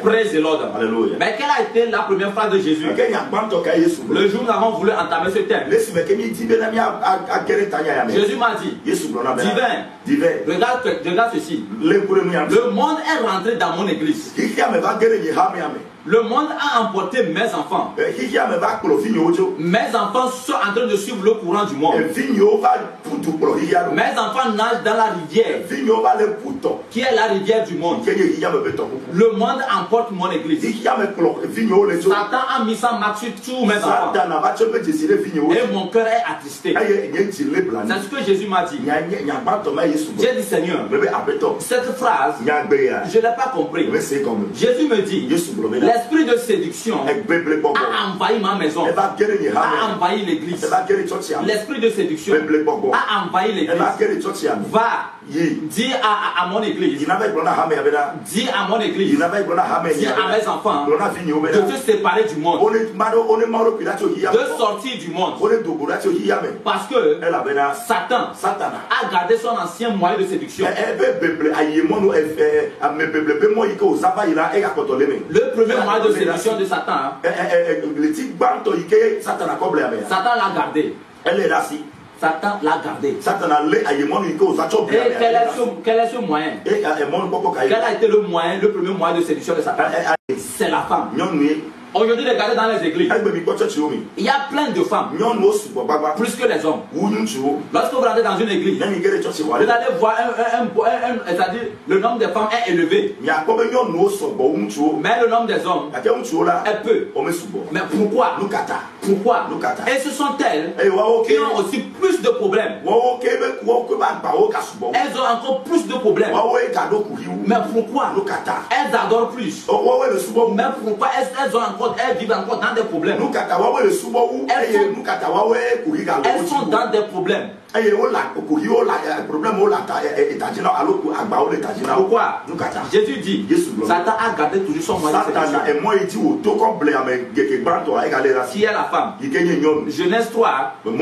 Praise the Lord. Alléluia. Mais quelle a été la première phrase de Jésus? Le jour où nous avons voulu entamer ce thème, Jésus m'a dit, divin, regarde ceci. Le monde est rentré dans mon église. Le monde a emporté mes enfants. Mes enfants sont en train de suivre le courant du monde. Mes enfants nagent dans la rivière, qui est la rivière du monde. Le monde emporte mon église. Satan a mis sa marque sur tous mes enfants. Et mon cœur est attristé. C'est ce que Jésus m'a dit. J'ai dit, Seigneur, cette phrase, je ne l'ai pas compris. Jésus me dit, l'esprit de séduction a envahi ma maison, a envahi l'église. L'esprit de séduction a envahi l'église. Va, dis à mon église, dis à mon église, dis à mes enfants de se séparer du monde, de sortir du monde. Parce que Satan a gardé son ancien moyen de séduction. Le premier moyen de séduction de Satan, Satan l'a gardé. Satan l'a gardé. Et quel est ce moyen? Quel a été le premier moyen de séduction de Satan? C'est la femme. Aujourd'hui, regardez dans les églises, il y a plein de femmes, plus que les hommes. Lorsque vous rentrez dans une église, vous allez voir c'est-à-dire le nombre de femmes est élevé, mais le nombre des hommes est peu. Mais pourquoi? Pourquoi? Et ce sont elles qui ont aussi plus de problèmes. Elles ont encore plus de problèmes. Mais pourquoi? Elles adorent plus. Mais pourquoi elles ont encore, elles vivent encore dans des problèmes? Elles sont dans des problèmes. Pourquoi? Jésus dit, Satan a gardé toujours son moyen de séduction. Qui est la femme? Genèse 3, le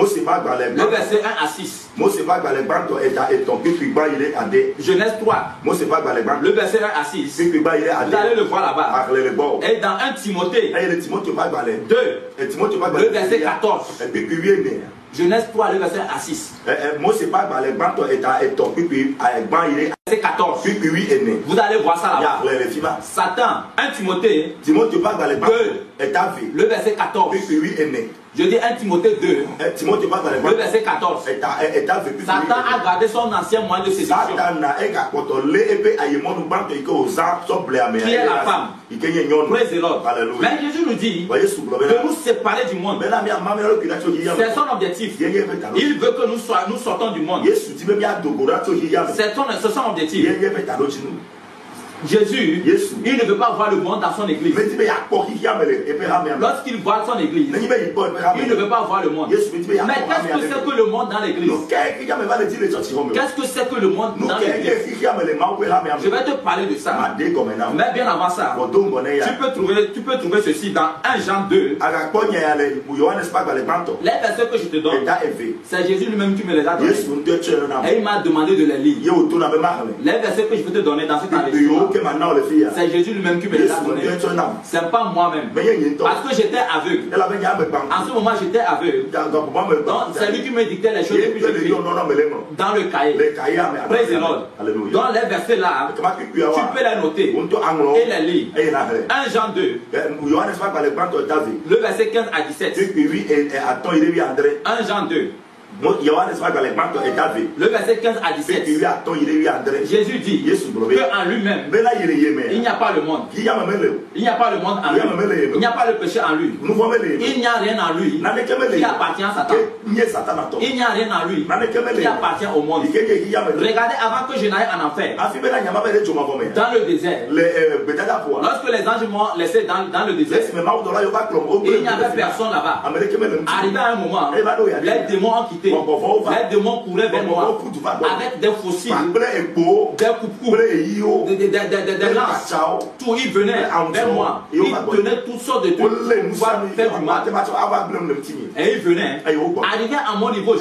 verset 1 à 6. Genèse 3, le verset 1 à 6. Vous allez le voir là-bas. Et dans 1 Timothée 2, le verset 14. Genèse 3, le verset à 6. Verset 14. Vous allez voir ça là-bas. Satan, 1 Timothée 2, le verset 14. Je dis 1 Timothée 2, le verset 14. Satan a gardé son ancien moyen de séduction, qui est la femme. Praise the Lord. Mais Jésus nous dit de nous séparer du monde. C'est son objectif. Il veut que nous sortons du monde. C'est son objectif. Jésus, il ne veut pas voir le monde dans son église. Lorsqu'il voit son église, il ne veut pas voir le monde. Mais qu'est-ce que c'est que le monde dans l'église? Qu'est-ce que c'est que le monde dans l'église? Je vais te parler de ça. Mais bien avant ça, tu peux trouver ceci dans 1 Jean 2. Les versets que je te donne, c'est Jésus lui-même qui me les a donnés. Et il m'a demandé de les lire. Les versets que je vais te donner dans cet enregistrement, c'est Jésus lui-même qui me les a donnés. C'est pas moi-même. Parce que j'étais aveugle. En ce moment, j'étais aveugle. Donc, c'est lui qui me dictait les choses et puis j'écris dans le cahier. Praise the Lord. Dans les versets là, tu peux les noter et les lire. 1 Jean 2, le verset 15 à 17. 1 Jean 2. Le verset 15 à 17. Jésus dit qu'en lui-même, il n'y a pas le monde. Il n'y a pas le monde en lui. Il n'y a pas le péché en lui. Il n'y a rien en lui qui appartient à Satan. Il n'y a rien en lui qui appartient au monde. Regardez, avant que je n'aille en enfer, dans le désert, lorsque les anges m'ont laissé dans le désert, il n'y avait personne là-bas. Arrivé à un moment, les démons ont quitté. Les démons couraient vers moi avec des fossiles, des coups, des lances. Tout, ils venaient vers moi. Ils tenaient toutes sortes de trucs pour faire du mal. Et ils venaient. Arrivé à mon niveau, le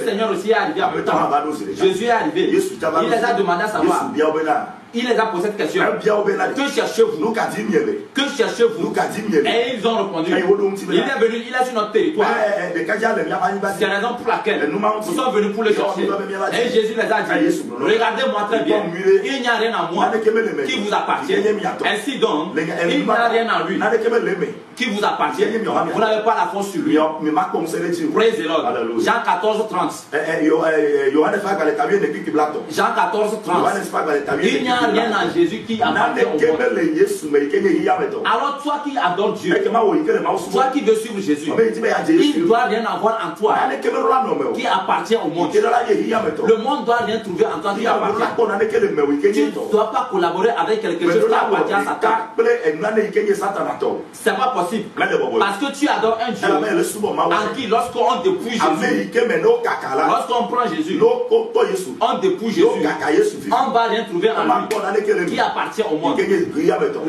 Seigneur aussi est arrivé à mon temps. Jésus est arrivé. Il les a demandé à savoir Il les a posé cette question. Que cherchez-vous? Que cherchez-vous? Et ils ont répondu. Il est venu, il est sur notre territoire. C'est la raison pour laquelle nous sommes venus pour le chercher. Et Jésus les a dit, regardez-moi très bien. Il n'y a rien à moi qui vous appartient. Ainsi donc, il n'y a rien à lui qui vous appartient. Vous n'avez pas la force sur lui. Praise the Lord. Jean 14, 30. Jean 14, 30. Il n'y a rien à Jésus qui appartient au monde. Alors toi qui adores Dieu, toi qui veux suivre Jésus, il ne doit rien avoir en toi qui appartient au monde. Le monde ne doit rien trouver en toi qui appartient. Tu ne dois pas collaborer avec quelque chose qui appartient à Satan. C'est pas possible. Parce que tu adores un Dieu en qui lorsqu'on dépouille Jésus, lorsqu'on prend Jésus, on dépouille Jésus, on ne va rien trouver en lui qui appartient au monde.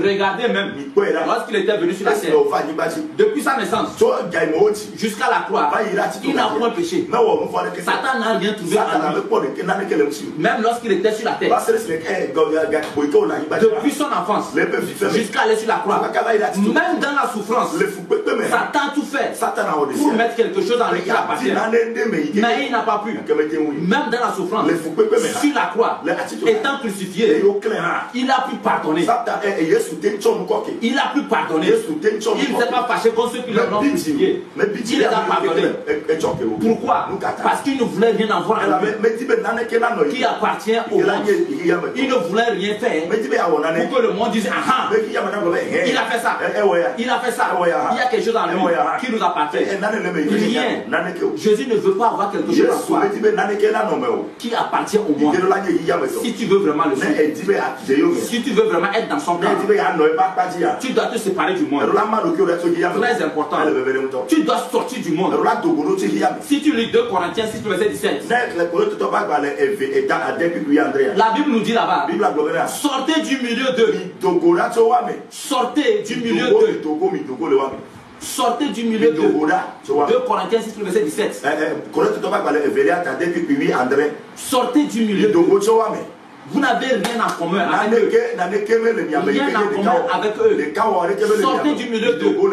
Regardez même, lorsqu'il était venu sur la terre, depuis sa naissance jusqu'à la croix, il n'a point péché. Satan n'a rien trouvé en lui. Même lorsqu'il était sur la terre, depuis son enfance jusqu'à aller sur la croix, même dans la souffrance, Satan a tout fait pour mettre quelque chose en lui qui appartient. Mais il n'a pas pu. Même dans la souffrance, sur la croix, étant crucifié, il a pu pardonner. Il a pu pardonner. Il ne s'est pas fâché contre ceux qui l'ont crucifié. Il les a pardonnés. Pourquoi? Parce qu'il ne voulait rien avoir en lui qui appartient au monde. Il ne voulait rien faire pour que le monde dise ah, il a fait ça. Il a fait ça. Il y a quelque chose en lui qui nous appartient. Rien. Jésus ne veut pas avoir quelque chose en soi qui appartient au monde. Si tu veux vraiment le suivre, si tu veux vraiment être dans son camp, tu dois te séparer du monde. Très important. Tu dois sortir du monde. Si tu lis 2 Corinthiens 6, verset 17, la Bible nous dit là-bas, sortez du milieu d'eux. Sortez du milieu d'eux. Sortez du milieu d'eux. 2 Corinthiens 6, verset 17. Sortez du milieu d'eux. Vous n'avez rien en commun avec eux. Rien en commun avec eux. Sortez du milieu d'eux. On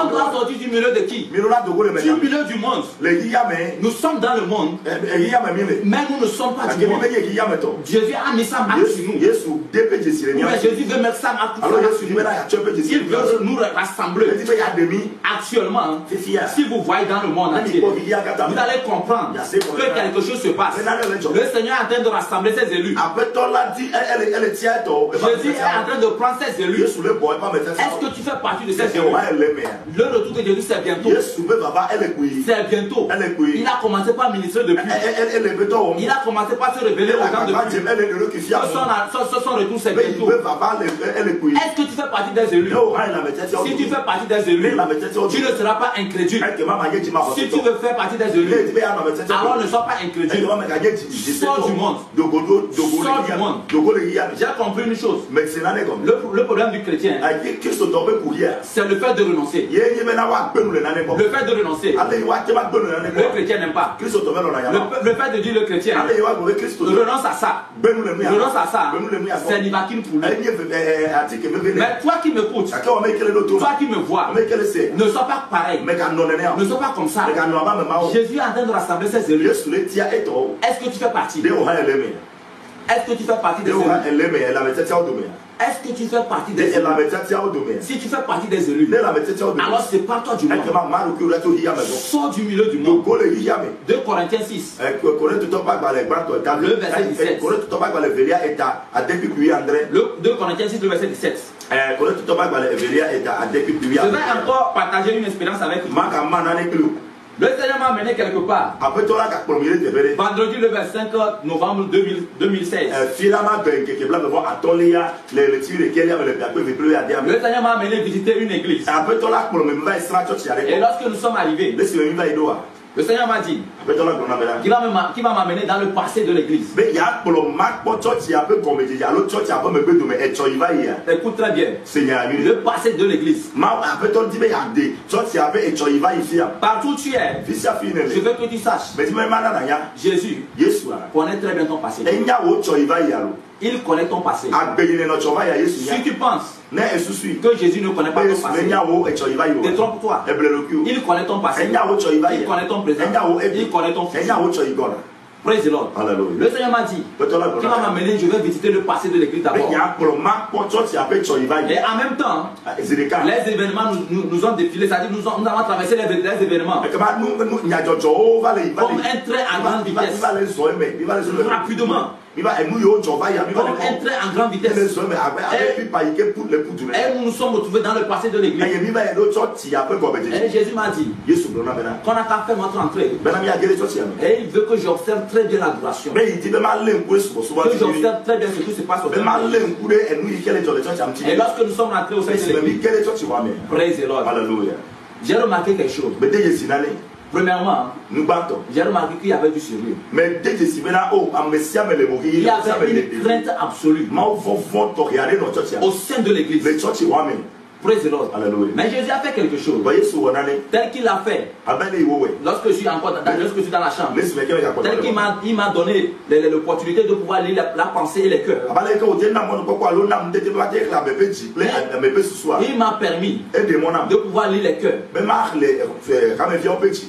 doit sortir du milieu de qui? Du milieu du monde. Nous sommes dans le monde, mais nous ne sommes pas du monde. Jésus a mis sa marque sur nous. Mais Jésus veut mettre sa marque sur nous. Il veut nous rassembler. Actuellement, si vous voyez dans le monde entier, vous allez comprendre que quelque chose se passe. Le Seigneur est en train de rassembler ses élus. Jésus est en train de prendre ses élus. Est-ce que tu fais partie de ces élus? Le retour de Jésus, c'est bientôt. C'est bientôt. Il a commencé par ministrer depuis. Il a commencé par se révéler aux gens depuis. Son retour, c'est bientôt. Est-ce que tu fais partie des élus? Si tu fais partie des élus, tu ne seras pas incrédule. Si tu veux faire partie des élus, alors ne sois pas incrédule. Sors du monde. Sors du monde. J'ai compris une chose. Le problème du chrétien, c'est le fait de renoncer. Le fait de renoncer. Le chrétien n'aime pas. Le fait de dire le chrétien renonce à ça. Renonce à ça. C'est nivaquine pour lui. Mais toi qui m'écoutes, toi qui me vois, ne sois pas pareil. Ne sois pas comme ça. Jésus est en train de rassembler ses élus. Est-ce que tu fais partie? Est-ce que tu fais partie des élus? Est-ce que tu fais partie des élus? Si tu fais partie des élus, alors sépare-toi du monde. Sors du milieu du monde. 2 Corinthiens 6. Le verset 17. 2 Corinthiens 6, le verset 17. Je vais encore partager une expérience avec vous. Le Seigneur m'a amené quelque part. Vendredi le 25 novembre 2016. Le Seigneur m'a amené visiter une église. Et lorsque nous sommes arrivés, le Seigneur m'a dit qu'il va m'amener dans le passé de l'église. Écoute très bien. Le passé de l'église. Partout où tu es, je veux que tu saches. Jésus connaît très bien ton passé. Il connaît ton passé. Si tu penses que Jésus ne connaît pas ton passé, détrompe-toi. Il connaît ton passé. Il connaît ton présent. Il connaît ton futur. Praise the Lord. Le Seigneur m'a dit qu'il va m'amener, je vais visiter le passé de l'église d'abord. Et en même temps, les événements nous ont défilé, c'est-à-dire nous avons traversé les événements. Comme un train à grande vitesse. Rapidement. Comme un train en grande vitesse. Et nous nous sommes retrouvés dans le passé de l'église. Et Jésus m'a dit qu'on a qu'à faire notre entrée. Et il veut que j'observe très bien l'adoration. Que j'observe très bien ce qui se passe au sein de l'église. Et lorsque nous sommes rentrés au sein de l'église, praise the Lord, j'ai remarqué quelque chose. Premièrement, j'ai remarqué qu'il y avait du sérieux. Il y avait une crainte absolue au sein de l'église. Praise the Lord. Mais Jésus a fait quelque chose. Tel qu'il a fait. Lorsque je suis encore dans la chambre. Tel qu'il m'a donné l'opportunité de pouvoir lire la pensée et les cœurs. Il m'a permis de pouvoir lire les cœurs.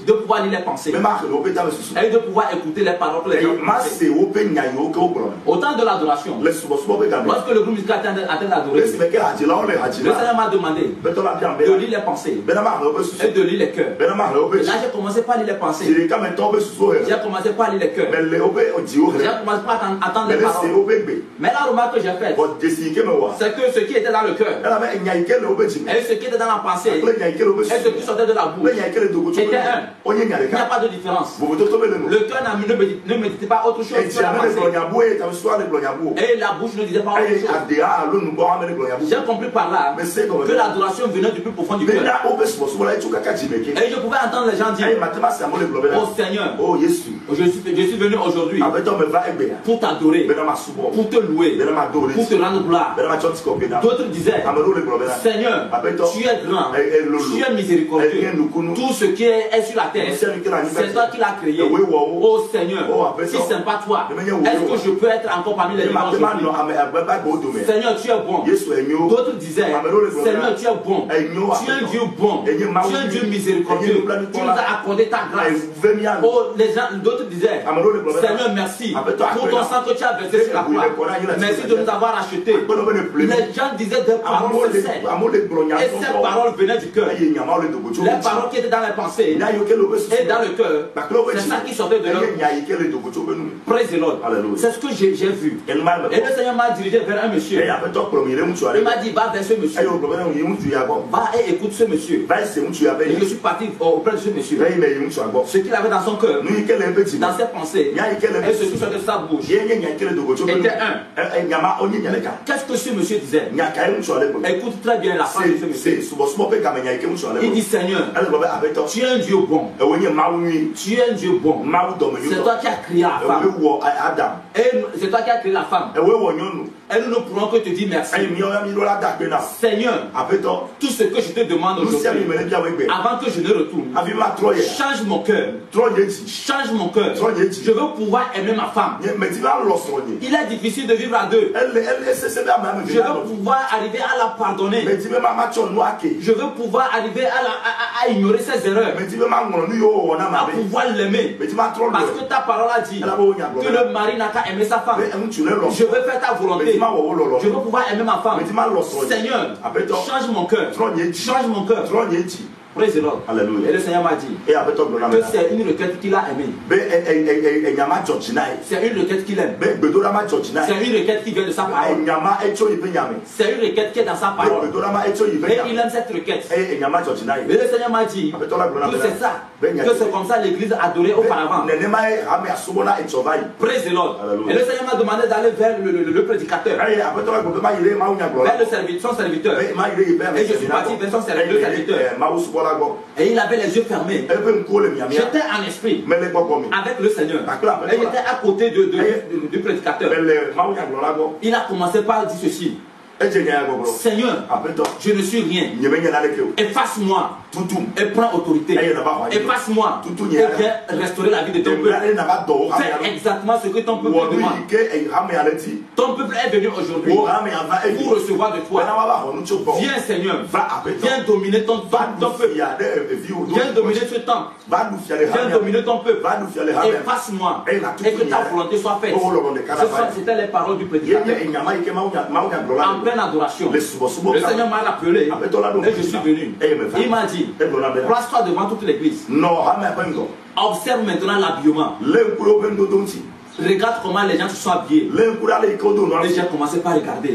De pouvoir lire les pensées. Et de pouvoir écouter les paroles que les gens pensaient. Au temps de l'adoration. Lorsque le groupe musical atteint d'adorer. Le Seigneur m'a demandé de lire les pensées et de lire les cœurs. Et là j'ai commencé par lire les pensées. J'ai commencé par lire les cœurs. J'ai commencé par attendre les paroles. Mais la remarque que j'ai faite, c'est que ce qui était dans le cœur et ce qui était dans la pensée et ce qui sortait de la bouche était un. Il n'y a pas de différence. Le cœur ne méditait pas autre chose que la pensée. Et la bouche ne disait pas autre chose. J'ai compris par là que l'adoration venait du plus profond du cœur. Et je pouvais entendre les gens dire: oh Seigneur, je suis venu aujourd'hui pour t'adorer, pour te louer, pour te rendre gloire. D'autres disaient: Seigneur, tu es grand, tu es miséricordieux. Tout ce qui est sur la terre, c'est toi qui l'as créé. Oh Seigneur, si ce n'est pas toi, est-ce que je peux être encore parmi les vivants aujourd'hui? Seigneur, tu es bon. D'autres disaient: Seigneur, tu es bon. Tu es un Dieu bon. Tu es un Dieu miséricordieux. Tu nous as accordé ta grâce. Oh, les gens, d'autres disaient: Seigneur, merci pour ton sang que tu as versé sur la croix. Merci de nous avoir rachetés. Les gens disaient des paroles sincères. Et ces paroles venaient du cœur. Les paroles qui étaient dans les pensées et dans le cœur, c'est ça qui sortait de leur bouche. Praise the Lord. C'est ce que j'ai vu. Et le Seigneur m'a dirigé vers un monsieur. Il m'a dit: va vers ce monsieur. Va et écoute ce monsieur. Et je suis parti auprès de ce monsieur. Ce qu'il avait dans son cœur, dans ses pensées, et ce qui sortait de sa bouche, était un. Qu'est-ce que ce monsieur disait? Écoute très bien la phrase de ce monsieur. Il dit: Seigneur, tu es un Dieu bon. Tu es un Dieu bon. C'est toi qui as créé la femme. Et c'est toi qui as créé la femme. Et nous ne pourrons que te dire merci. Seigneur, tout ce que je te demande aujourd'hui, avant que je ne retourne, change mon cœur. Change mon cœur. Je veux pouvoir aimer ma femme. Il est difficile de vivre à deux. Je veux pouvoir arriver à la pardonner. Je veux pouvoir arriver à ignorer ses erreurs. À pouvoir l'aimer. Parce que ta parole a dit que le mari n'a qu'à aimer sa femme. Je veux faire ta volonté. Je veux pouvoir aimer ma femme. Seigneur, change mon cœur. Change mon cœur. Praise the Lord. Et le Seigneur m'a dit que c'est une requête qu'il a aimée. C'est une requête qu'il aime. C'est une requête qui vient de sa parole. C'est une requête qui est dans sa parole. Et il aime cette requête. Et le Seigneur m'a dit que c'est ça. Que c'est comme ça l'église adorait auparavant. Praise the Lord. Et le Seigneur m'a demandé d'aller vers le prédicateur. Vers son serviteur. Et je suis parti vers son serviteur. Et il avait les yeux fermés. J'étais en esprit avec le Seigneur. Et j'étais à côté du prédicateur. Il a commencé par dire ceci. Seigneur, je ne suis rien. Efface-moi et prends autorité. Efface-moi et viens restaurer la vie de ton peuple. Fais exactement ce que ton peuple demande. Ton peuple est venu aujourd'hui pour recevoir de toi. Viens Seigneur, viens dominer ton peuple. Viens dominer ce temple. Viens dominer ton peuple. Efface-moi et que ta volonté soit faite. C'était les paroles du prédicateur. En pleine adoration, le Seigneur m'a appelé et je suis venu. Il m'a dit, place-toi devant toute l'église. Observe maintenant l'habillement. Regarde comment les gens se sont habillés. Les gens commençaient par regarder.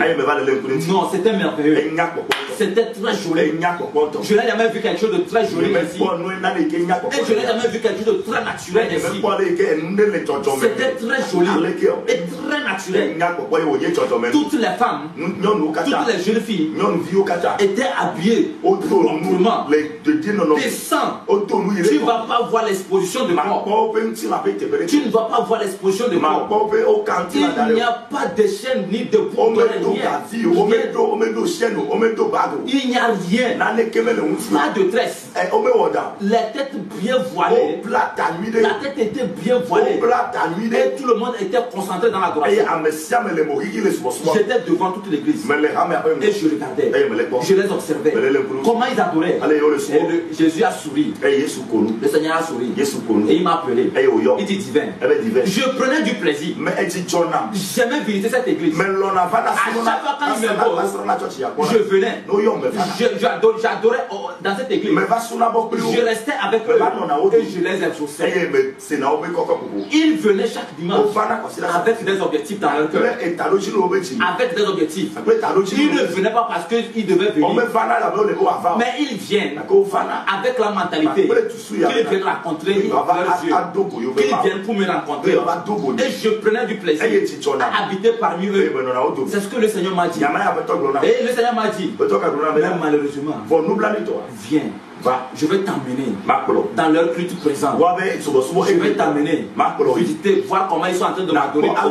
Non, c'était merveilleux. C'était très joli. Je n'ai jamais vu quelque chose de très joli ici. Et je n'ai jamais vu quelque chose de très naturel ici. C'était très joli et très naturel. Toutes les femmes, toutes les jeunes filles étaient habillées proprement. Descends. Tu ne vas pas voir l'exposition de corps. Tu ne vas pas voir l'exposition de corps. Il n'y a pas de chaîne ni de bouton. Il n'y a rien. Pas de tresse. Les têtes bien voilées. La tête était bien voilée. Et tout le monde était concentré dans l'adoration. J'étais devant toute l'église. Et je regardais. Je les observais. Comment ils adoraient. Et Jésus a souri. Le Seigneur a souri. Et il m'a appelé. Il dit divin. Je prenais du plaisir. J'aimais visiter cette église. À chaque fois quand il me voit, je venais. J'adorais dans cette église. Je restais avec eux et je les exauçais. Ils venaient chaque dimanche avec des objectifs dans leur cœur. Avec des objectifs. Ils ne venaient pas parce qu'ils devaient venir. Mais ils viennent avec la mentalité qu'ils viennent rencontrer leur Dieu. Qu'ils viennent pour me rencontrer. Et je prenais du plaisir à habiter parmi eux. C'est ce que le Seigneur m'a dit. Et le Seigneur m'a dit, même malheureusement, viens. Je vais t'emmener dans leur culte présent. Je vais t'amener visiter, voir comment ils sont en train de m'adorer. En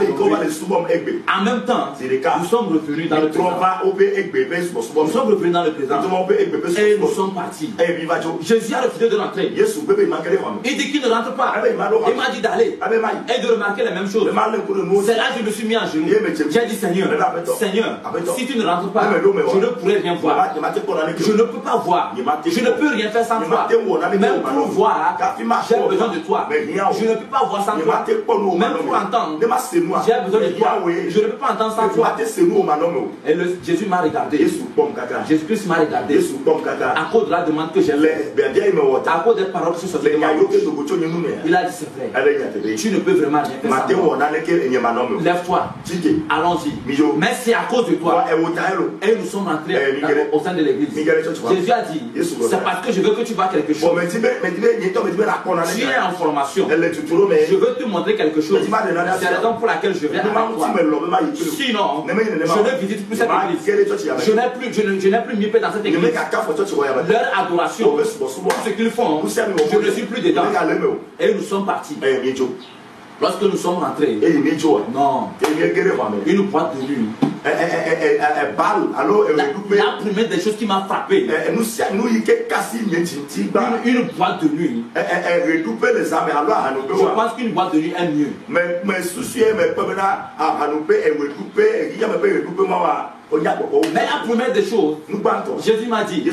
même temps, nous sommes revenus dans le présent. Nous sommes revenus dans le présent. Et nous sommes partis. Jésus a refusé de rentrer. Il dit qu'il ne rentre pas. Il m'a dit d'aller et de remarquer les mêmes choses. C'est là que je me suis mis en genoux. J'ai dit Seigneur, si tu ne rentres pas, je ne pourrai rien voir. Je ne peux pas voir. Je ne peux rien faire sans toi. Même pour voir, j'ai besoin de toi. Je ne peux pas voir sans toi. Même pour entendre, j'ai besoin de toi. Je ne peux pas entendre sans toi. Et Jésus m'a regardé. Jésus-Christ m'a regardé. À cause de la demande que j'ai faite, à cause des paroles qui sont sorties de ma bouche, il a dit c'est vrai. Tu ne peux vraiment rien faire sans moi. Lève-toi. Allons-y. Mais c'est à cause de toi. Et nous sommes entrés au sein de l'église. Jésus a dit, c'est parce que je veux que tu vois quelque chose. Tu es en formation. Je veux te montrer quelque chose. C'est la raison pour laquelle je viens avec toi. Sinon, je ne visite plus cette église. Je n'ai plus mis pied dans cette église. Leur adoration, tout ce qu'ils font, je ne suis plus dedans. Et nous sommes partis. Lorsque nous sommes rentrés, non, une boîte de nuit. La première des choses qui m'a frappé, une boîte de nuit. Je pense qu'une boîte de nuit est mieux. Mais la première des choses, Jésus m'a dit,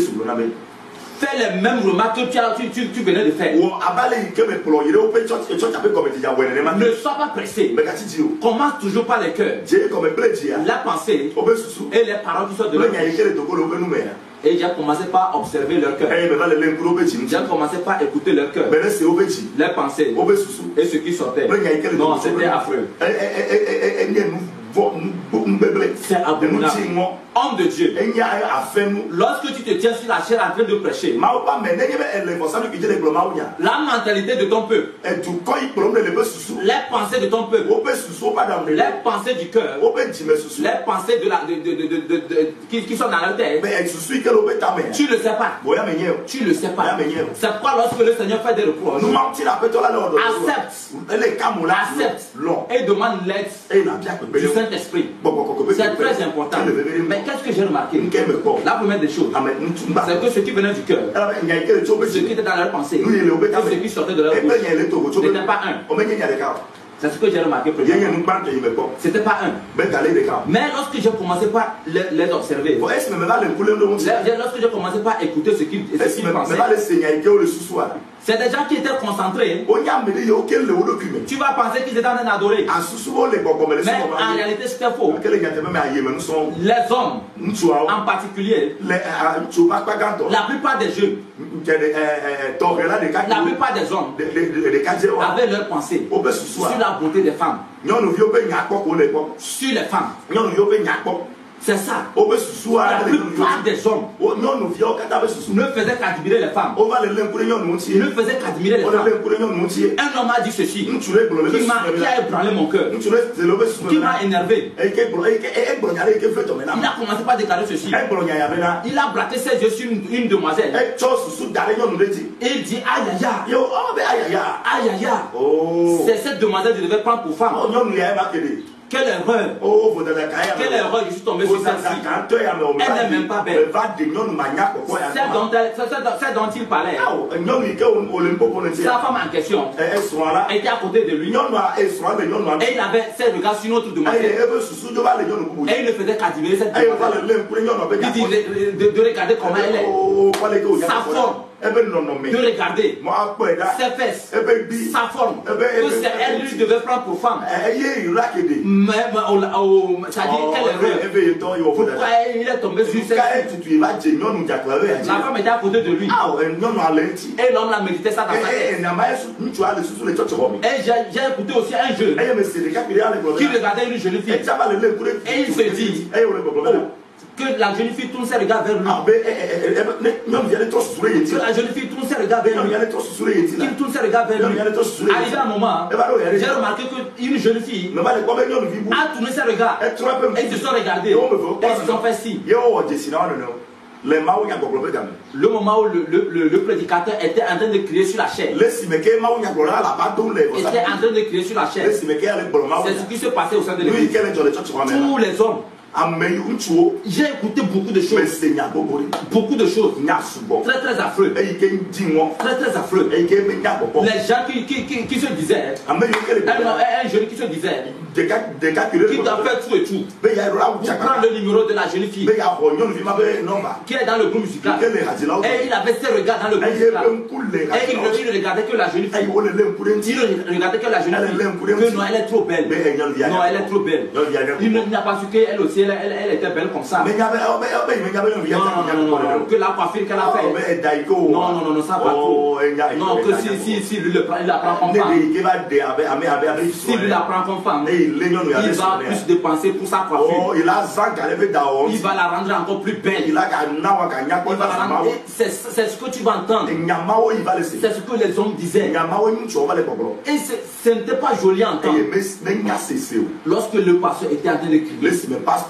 fais les mêmes remarques que tu venais de faire. Ne sois pas pressé. Commence toujours par les cœurs, la pensée et les paroles qui sortent de leur bouche. Et j'ai commencé par observer leur cœur. J'ai commencé par écouter leur cœur, les pensées et ce qui sortait. Non, c'était affreux. C'est abominable. Homme de Dieu, lorsque tu te tiens sur la chair en train de prêcher, la mentalité de ton peuple, les pensées de ton peuple, les pensées du cœur, les pensées qui sont dans leur tête, tu ne le sais pas. Tu ne le sais pas. C'est pourquoi lorsque le Seigneur fait des reproches, accepte et demande l'aide du Saint-Esprit. C'est très important. Mais qu'est-ce que j'ai remarqué? La première des choses, c'est que ce qui venait du cœur, ce qui était dans leur pensée, et ce qui sortait de leur bouche, n'était pas un. C'est ce que j'ai remarqué. C'était pas un. Mais lorsque j'ai commencé par les observer, lorsque j'ai commencé par écouter ce qu'ils pensaient, c'est des gens qui étaient concentrés. Tu vas penser qu'ils étaient en train d'adorer. Mais en réalité, c'était faux. Les hommes, en particulier, la plupart des jeunes, la plupart des hommes avaient leur pensée sur la beauté des femmes. Sur les femmes. C'est ça. La plupart des hommes ne faisaient qu'admirer les femmes. Ne faisaient qu'admirer les femmes. Un homme a dit ceci, qui a ébranlé mon cœur, qui m'a énervé. Il a commencé par déclarer ceci. Il a braqué ses yeux sur une demoiselle. Et il dit aïe aïe aïe. Aïe aïe aïe. C'est cette demoiselle que je devais prendre pour femme. Quelle erreur! Quelle erreur, je suis tombé sur celle-ci. Elle n'est même pas belle. Celle dont il parlait, sa femme en question était à côté de lui. Et il avait ses regards sur une autre demoiselle. Et il ne faisait qu'admirer cette demoiselle. Il dit de regarder comment elle est. Sa forme. De regarder ses fesses, sa forme, que c'est elle lui devait prendre pour femme. Mais c'est-à-dire quelle erreur. Pourquoi il est tombé sur cette fille? La femme était à côté de lui. Et l'homme l'a médité ça dans sa tête. Et j'ai écouté aussi un jeune qui regardait une jeune fille. Et il se dit que la jeune fille tourne ses regards vers lui. Que la jeune fille tourne ses regards vers lui. Qu'il tourne ses regards vers lui. Arrivé à un moment, j'ai remarqué qu'une jeune fille a tourné ses regards. Et ils se sont regardés. Et ils se sont fait signe. Le moment où le prédicateur était en train de crier sur la chair. Était en train de crier sur la chair. C'est ce qui se passait au sein de l'église. Tous les hommes. J'ai écouté beaucoup de choses. Beaucoup de choses. Très très affreux. Très très affreux. Les gens qui se disaient, un jeune qui se disait, qui doit faire tout et tout. Prendre le numéro de la jeune fille qui est dans le groupe musical. Et il avait ses regards dans le groupe musical. Et il ne regardait que la jeune fille. Il regardait que la jeune fille. Que non, elle est trop belle. Non, elle est trop belle. Il n'a pas su qu'elle aussi. Elle était belle comme ça. Non, que la coiffure qu'elle a fait. Non, ça va trop. Non, que si lui la prend comme femme. Si lui la prend comme femme, il va plus dépenser pour sa coiffure. Il va la rendre encore plus belle. C'est ce que tu vas entendre. C'est ce que les hommes disaient. Et ce n'était pas joli à entendre. Lorsque le pasteur était en train de crier.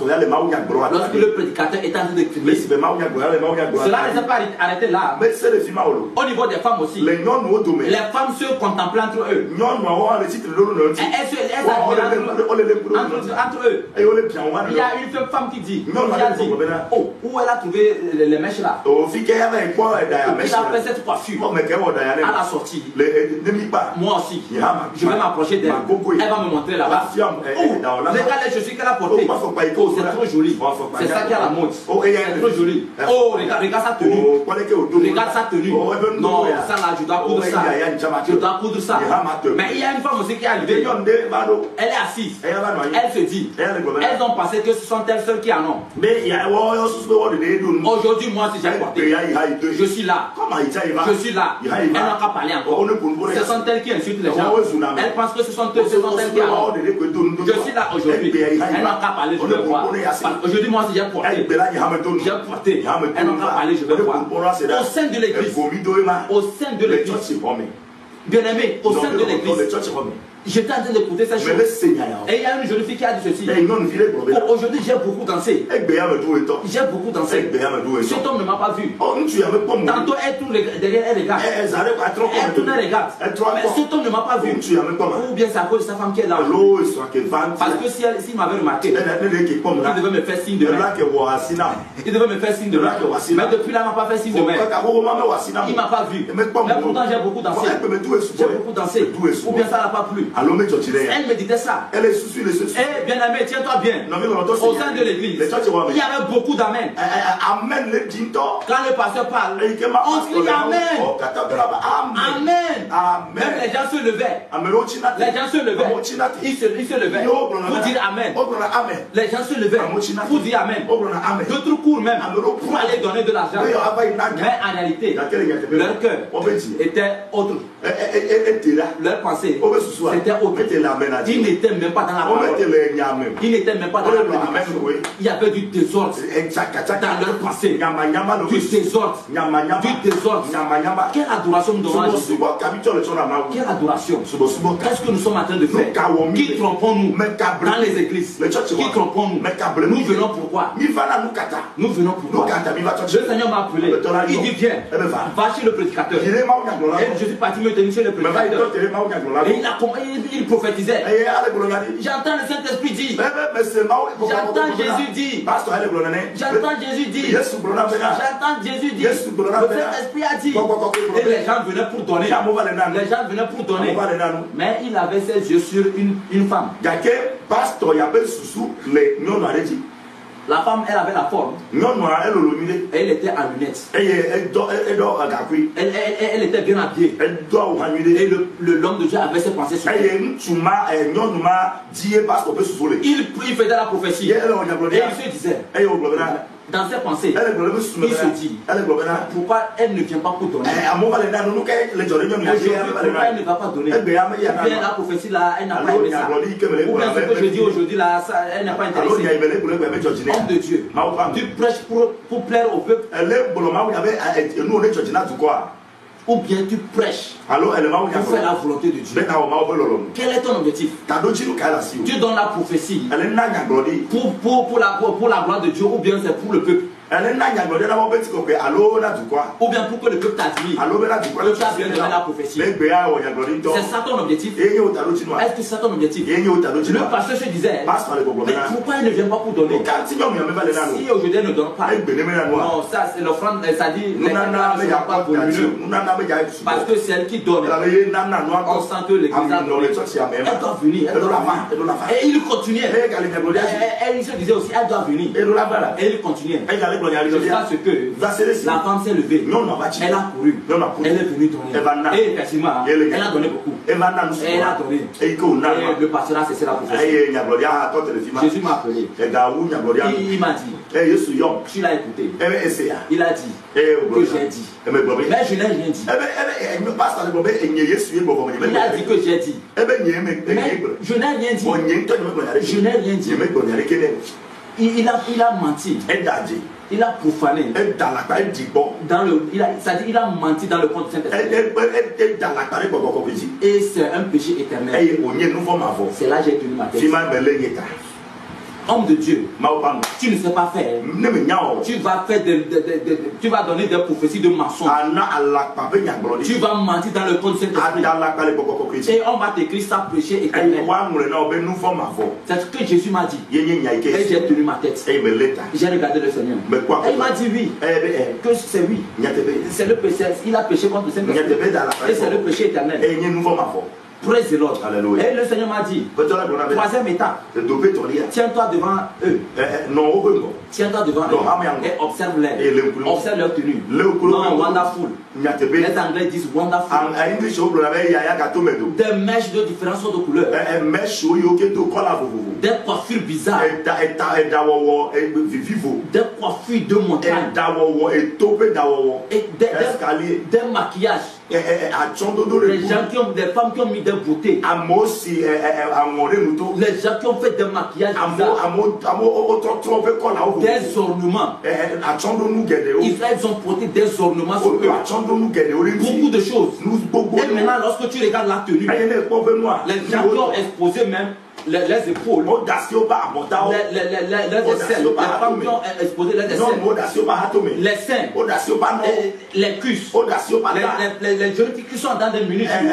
Lorsque le prédicateur est en train de crier, cela ne s'est pas arrêté là. Au niveau des femmes aussi, les femmes se contemplaient entre eux. Elles se entre eux. Il y a une femme qui dit, oh, où elle a trouvé les mèches là? Il a fait cette coiffure à la sortie. Moi aussi, je vais m'approcher d'elle. Elle va me montrer là-bas. Regarde les chaussures qu'elle a portées. Oh, c'est trop joli. C'est ça qui a la mode. C'est trop joli. Oh, regarde sa tenue. Regarde sa tenue. Non, ça là, je dois coudre ça. Je dois coudre ça. Mais il y a une femme aussi qui est arrivée. Elle est assise. Elle se dit. Elles ont pensé que ce sont elles seules qui en ont. Aujourd'hui, moi, si j'ai porté, je suis là. Je suis là. Elles n'ont qu'à parler encore. Ce sont elles qui insultent les gens. Elles pensent que ce sont elles qui en ont. Je suis là aujourd'hui. Elles n'ont qu'à parler, je vais voir. Aujourd'hui, moi, si j'ai porté, elles n'ont qu'à parler, je vais voir. Au sein de l'église, bien aimé, au sein de l'église, J'étais en train d'écouter cette chose. Et il y a une jeune fille qui a dit ceci. Aujourd'hui, j'ai beaucoup dansé. J'ai beaucoup dansé. Cet homme ne m'a pas vu. Tantôt, elle tourne derrière, elle regarde. Elle tourne, elle regarde. Mais cet homme ne m'a pas vu. Ou bien c'est à cause de sa femme qui est là. Parce que s'il m'avait remarqué, il devait me faire signe de main. Il devait me faire signe de main. Mais depuis là, il ne m'a pas fait signe de main. Il ne m'a pas vu. Mais pourtant, j'ai beaucoup dansé. J'ai beaucoup dansé. Ou bien ça n'a pas plu. Elle me disait ça. Eh bien aimé, tiens-toi bien. Au sein de l'église, il y avait beaucoup d'amen. Quand le pasteur parle, on crie amen. Amen. Même les gens se levaient. Les gens se levaient. Ils se levaient pour dire amen. Les gens se levaient pour dire amen. D'autres cours même pour aller donner de l'argent. Mais en réalité, leur cœur était autre. Leur pensée c'était autre. Ils n'étaient même pas dans la parole. Ils n'étaient même pas dans la prédication. Il y avait du désordre dans leur pensée. Du désordre. Du désordre. Quelle adoration nous donnons à Jésus? Quelle adoration? Qu'est-ce que nous sommes en train de faire? Qui trompons-nous dans les églises? Qui trompons-nous? Nous venons pourquoi? Nous venons pourquoi? Le Seigneur m'a appelé. Il dit viens, va chez le prédicateur. Et je suis parti me tenir chez le prédicateur. Et il prophétisait. J'entends le Saint-Esprit dire. J'entends Jésus dire. J'entends Jésus dire. J'entends Jésus dire. Le Saint-Esprit a dit. Et les gens venaient pour donner. Les gens venaient pour donner. Mais il avait ses yeux sur une femme. La femme, elle avait la forme. Elle était en lunettes. Elle était bien habillée. Et l'homme de Dieu avait ses pensées sur elle. Il faisait la prophétie. Et il se disait, dans ses pensées, il se dit, pourquoi elle ne vient pas pour donner? Pourquoi elle ne va pas donner? Bien la prophétie là, elle n'a pas aimé ça. Ou bien ce que je dis aujourd'hui là, elle n'a pas intéressé. Homme de Dieu, tu prêches pour plaire au peuple. Ou bien tu prêches pour faire la volonté de Dieu. Quel est ton objectif? Tu donnes la prophétie pour la gloire de Dieu, ou bien c'est pour le peuple? Ou bien pour que le peuple t'admire, que tu as bien donné la prophétie. C'est ça ton objectif? Est-ce que c'est ton objectif? Le pasteur se disait, mais pourquoi il ne vient pas pour donner? Si aujourd'hui il ne donne pas, non, ça c'est l'offrande, ça dit les canards ne sont pas volumineux. Parce que c'est elle qui donne. On sent que l'église a donné. Elle doit venir, elle doit venir. Et il continuait. Et il se disait aussi, elle doit venir. Et il continuait. Jusqu'à ce que la femme s'est levée, elle a couru, elle est venue donner. Et effectivement, elle a donné beaucoup. Elle a donné. Et le pasteur a cessé la prophétie. Jésus m'a appelé. Il m'a dit, tu l'as écouté. Il a dit que j'ai dit. Mais je n'ai rien dit. Il a dit que j'ai dit. Mais je n'ai rien dit. Je n'ai rien dit. Il a menti. Il a profané. Il a menti dans le compte du Saint-Esprit. Et c'est un péché éternel. C'est là que j'ai tenu ma tête. Homme de Dieu, tu ne sais pas faire. Tu vas donner des prophéties de mensonges. Tu vas mentir dans le compte du Saint-Esprit. Et on va t'écrire ça péché éternel. C'est ce que Jésus m'a dit. Et j'ai tenu ma tête. J'ai regardé le Seigneur. Et il m'a dit oui. Que c'est oui. C'est le péché. Il a péché contre le Saint-Esprit. Et c'est le péché éternel. Praise the Lord. Et le Seigneur m'a dit, troisième étape, tiens-toi devant eux. Tiens-toi devant eux et observe-les. Observe leur tenue. Non, wonderful. Les Anglais disent wonderful. Des mèches de différentes sortes de couleurs. Des coiffures bizarres. Des coiffures de montagne. Et des maquillages. Les gens qui ont des femmes qui ont mis des beautés. Les gens qui ont fait des maquillages bizarres. des ornements. Ils ont porté des ornements sur eux. Beaucoup de choses. Et maintenant, lorsque tu regardes la tenue, les gens qui ont exposé même les épaules, les femmes qui ont exposé les seins, les cuisses, les jeunes filles qui sont dans des minuscules,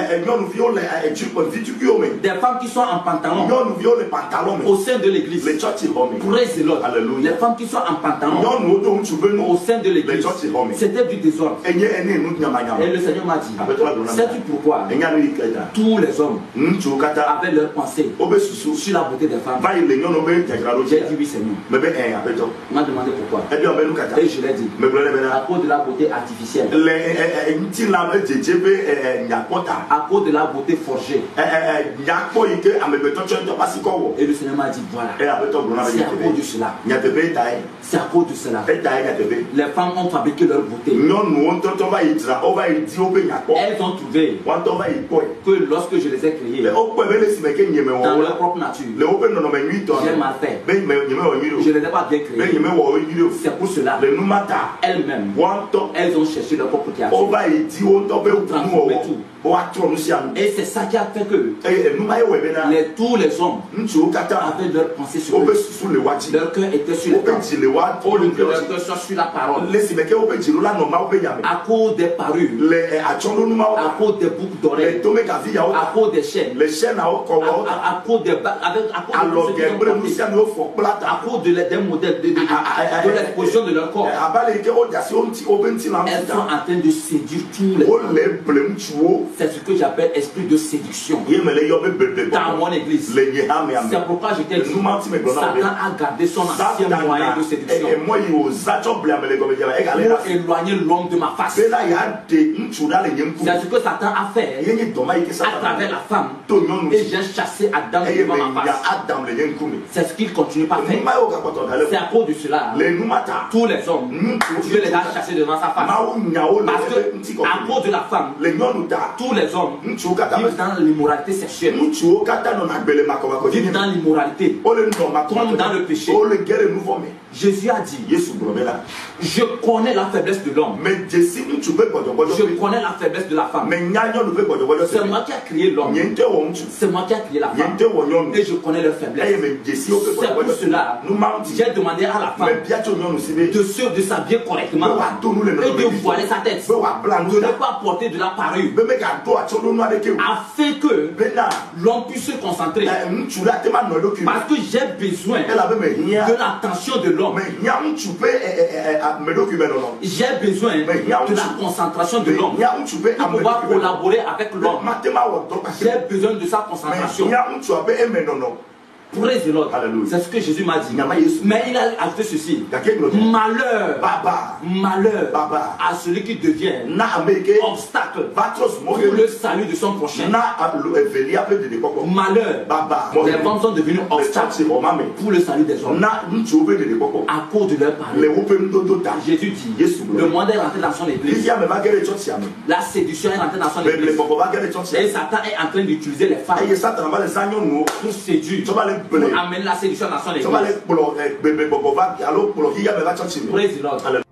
des femmes qui sont en pantalon au sein de l'église. Praise the Lord. Les femmes qui sont en pantalon au sein de l'église, c'était du désordre. Et le Seigneur m'a dit, sais-tu pourquoi tous les hommes avaient leur pensée sur la beauté des femmes? J'ai dit oui, Seigneur. Il m'a demandé pourquoi. Et je l'ai dit, à cause de la beauté artificielle, à cause de la beauté forgée. Et le Seigneur m'a dit voilà, c'est à cause de cela. C'est à cause de cela. Les femmes ont fabriqué leur beauté. Elles ont trouvé que lorsque je les ai créées dans leur propre nature, j'ai mal fait. Je ne les ai pas bien créées. C'est pour cela elles-mêmes, elles ont cherché leur propre création pour transformer tout. Et c'est ça qui a fait que tous les hommes avaient leur pensée sur eux. Leur cœur était sur les paroles. Au lieu que leur cœur soit sur la parole. À cause des parures, à cause des boucles d'oreilles, à cause des chaînes, à cause des à cause des modèles de l'exposition de leur corps, elles sont en train de séduire tous les hommes. C'est ce que j'appelle esprit de séduction dans mon église. C'est pourquoi je t'ai dit, Satan a gardé son ancien moyen de séduction pour éloigner l'homme de ma face. C'est ce que Satan a fait à travers la femme. Et j'ai chassé Adam devant ma face. C'est ce qu'il continue par faire. C'est à cause de cela, tous les hommes, Dieu les a chassés devant sa face. Parce que à cause de la femme, tous les hommes vivent dans l'immoralité sexuelle, vivent dans l'immoralité, comme dans le péché. Jésus a dit, je connais la faiblesse de l'homme, je connais la faiblesse de la femme. C'est moi qui ai créé l'homme, c'est moi qui ai créé la femme, et je connais leur faiblesse. C'est pour cela j'ai demandé à la femme de s'habiller correctement et de voiler sa tête, de ne pas porter de la parure, afin que l'homme puisse se concentrer. Parce que j'ai besoin de l'attention de l'homme. J'ai besoin de la concentration de l'homme pour pouvoir collaborer avec l'homme. J'ai besoin de sa concentration. Praise the Lord. C'est ce que Jésus m'a dit. Mais il a ajouté ceci. Malheur, malheur à celui qui devient obstacle pour le salut de son prochain. Malheur, les femmes sont devenues obstacles pour le salut des hommes à cause de leur parole. Jésus dit, le monde est rentré dans son église. La séduction est rentrée dans son église. Et Satan est en train d'utiliser les femmes pour séduire, pour amener la séduction dans son église. Praise the Lord.